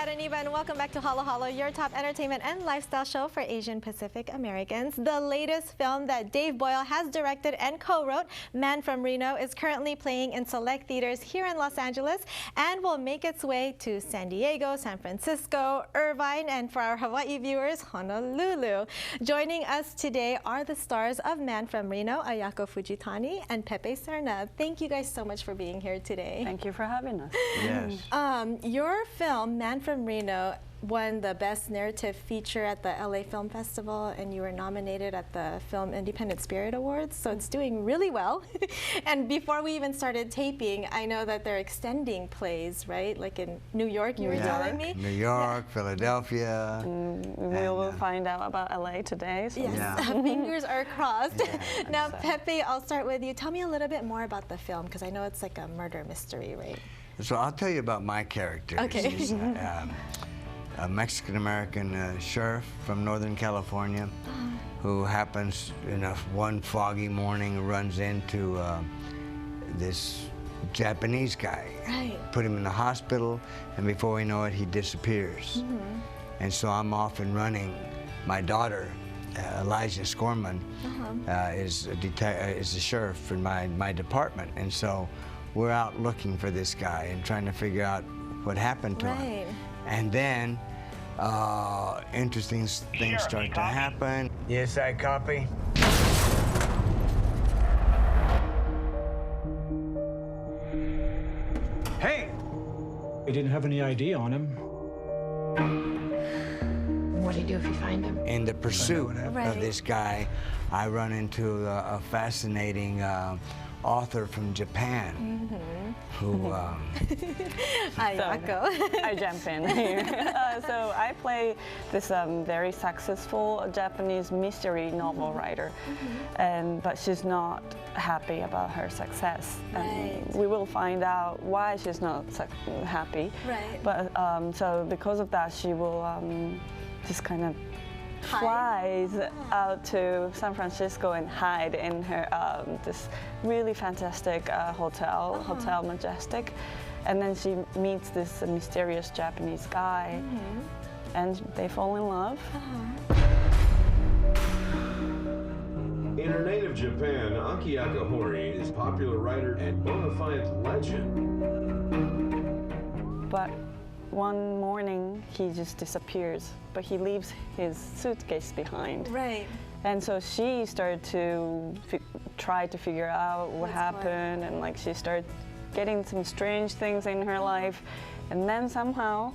Kat Iniba, and welcome back to Halo Halo, your top entertainment and lifestyle show for Asian Pacific Americans. The latest film that Dave Boyle has directed and co-wrote, Man from Reno, is currently playing in select theaters here in Los Angeles and will make its way to San Diego, San Francisco, Irvine, and for our Hawaii viewers, Honolulu. Joining us today are the stars of Man from Reno, Ayako Fujitani and Pepe Serna. Thank you guys so much for being here today. Thank you for having us. Yes. Your film, Man from Reno, won the Best Narrative Feature at the LA Film Festival, and you were nominated at the Film Independent Spirit Awards, so it's doing really well. And before we even started taping, I know that they're extending plays, right? Like in New York, you were telling me? New York, Philadelphia. We will find out about LA today. So. Yes, fingers are crossed. Yeah, now, Pepe, I'll start with you. Tell me a little bit more about the film, because I know it's like a murder mystery, right? So I'll tell you about my character. Okay. He's a Mexican-American sheriff from Northern California who happens in one foggy morning runs into this Japanese guy. Right. Put him in the hospital, and before we know it, he disappears. And so I'm off and running. My daughter, Elijah Scorman, is a sheriff in my department, and so we're out looking for this guy and trying to figure out what happened to him. And then interesting things start to happen. Yes, I copy. Hey! We didn't have any ID on him. What do you do if you find him? In the pursuit of this guy, I run into a fascinating author from Japan who Ayako. I jump in here. So I play this very successful Japanese mystery novel writer, but she's not happy about her success. And we will find out why she's not happy. Right. But so because of that, she will just kind of flies out to San Francisco and hide in her this really fantastic hotel, Hotel Majestic, and then she meets this mysterious Japanese guy, and they fall in love. In her native Japan, Ayako Hori is a popular writer and bona fide legend. But one morning, he just disappears, but he leaves his suitcase behind. Right. And so she started to try to figure out what happened, and like she started getting some strange things in her life, and then somehow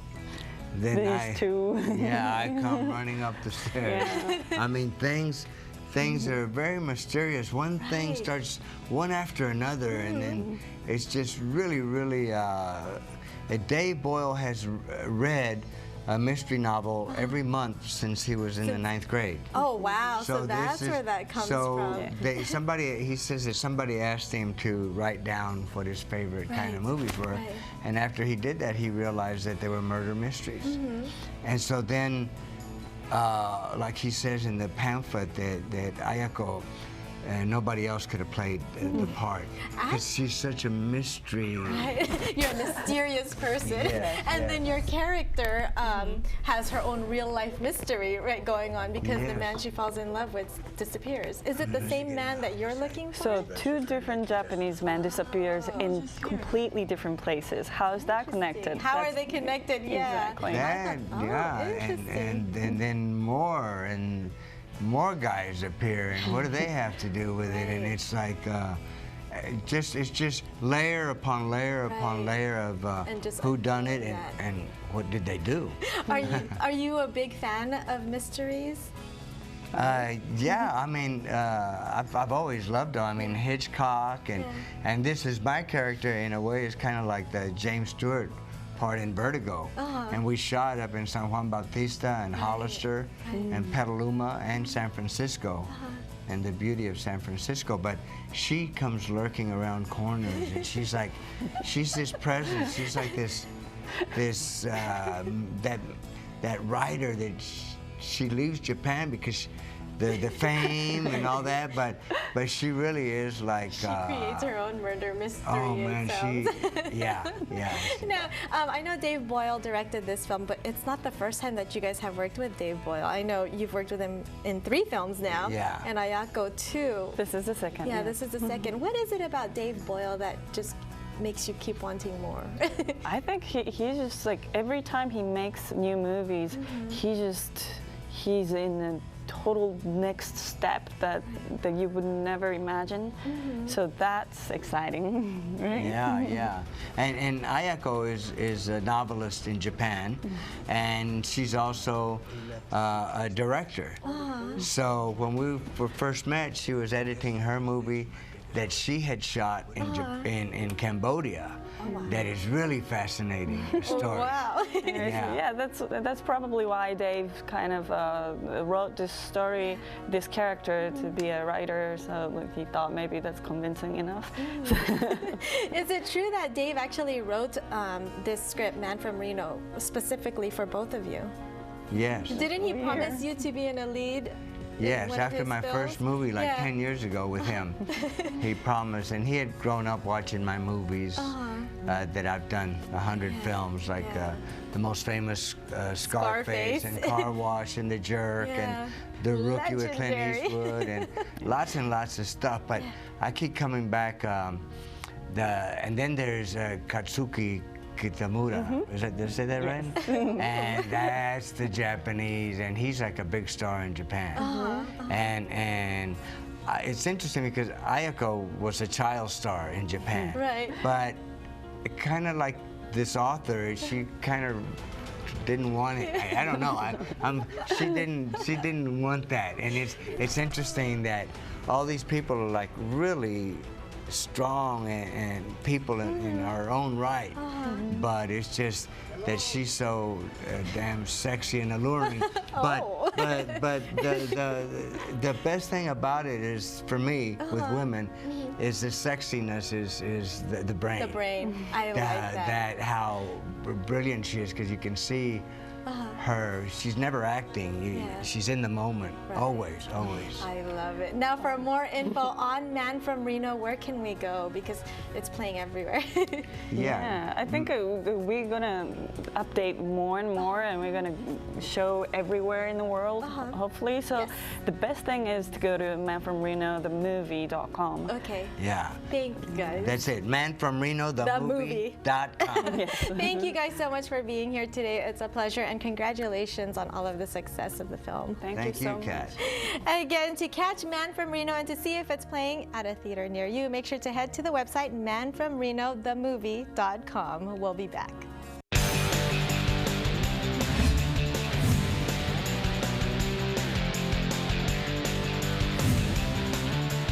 these two. I come running up the stairs. Yeah. I mean, things are very mysterious. One thing starts one after another, and then it's just really, really. Dave Boyle has read a mystery novel every month since he was in the 9th grade. Oh, wow. So that's where that comes from. He says that somebody asked him to write down what his favorite kind of movies were. And after he did that, he realized that they were murder mysteries. And so then, like he says in the pamphlet, that Ayako, nobody else could have played the part because she's such a mystery. You're a mysterious person, and then your character has her own real-life mystery going on because the man she falls in love with disappears. Is it the same man that you're looking for? So two different Japanese men disappears in completely different places. How is that connected? How are they connected? Exactly. And then more guys appear, and what do they have to do with it? And it's like, it's just layer upon layer upon layer of who done it and what did they do. Are you a big fan of mysteries? Yeah, I mean, I've always loved them. I mean, Hitchcock, and this is my character in a way. It's kind of like the James Stewart part in Vertigo. And we shot up in San Juan Bautista and Hollister and Petaluma and San Francisco and the beauty of San Francisco. But she comes lurking around corners, and she's like, she's this presence. She's like that writer that she leaves Japan because the fame and all that, but she really is like. She creates her own murder mystery. Oh man, yeah. Now, I know Dave Boyle directed this film, but it's not the first time that you guys have worked with Dave Boyle. I know you've worked with him in 3 films now. Yeah. And Ayako too. This is the second. Yeah, this is the second. What is it about Dave Boyle that just makes you keep wanting more? I think he's just like, every time he makes new movies, he's in a total next step that you would never imagine. So that's exciting, right? Yeah. And Ayako is a novelist in Japan, and she's also a director. So when we were first met, she was editing her movie that she had shot in Cambodia. That is really fascinating story. Wow. Yeah, that's probably why Dave kind of wrote this story, this character, to be a writer. So like, he thought maybe that's convincing enough. Is it true that Dave actually wrote this script, Man from Reno, specifically for both of you? Yes. Didn't he promise you to be in a lead? Yes, after my first movie, like 10 years ago with him, he promised, and he had grown up watching my movies that I've done 100 films, like the most famous Scarface and Car Wash and The Jerk and The Rookie with Clint Eastwood and lots of stuff. But I keep coming back. And then there's Katsuki Kitamura. Did I say that right? And that's the Japanese, and he's like a big star in Japan. And it's interesting because Ayako was a child star in Japan. Right. But kind of like this author, she kind of didn't want it. I don't know. She didn't want that, and it's interesting that all these people are like really strong and people in our own right, but it's just that she's so damn sexy and alluring. But the best thing about it is, for me, with women, is the sexiness is the brain. The brain. I like that. That how brilliant she is, because you can see her. She's never acting. She's in the moment. Right. Always. I love it. Now, for more info on Man from Reno, where can we go? Because it's playing everywhere. I think we're gonna update more and more, and we're gonna show everywhere in the world, hopefully. So the best thing is to go to manfromrenothemovie.com. Okay. Yeah. Thank you, guys. That's it. manfromrenothemovie.com. Thank you guys so much for being here today. It's a pleasure, and congratulations on all of the success of the film. Thank you so Kat. much. Again, to catch Man from Reno and to see if it's playing at a theater near you, make sure to head to the website manfromrenothemovie.com. We'll be back.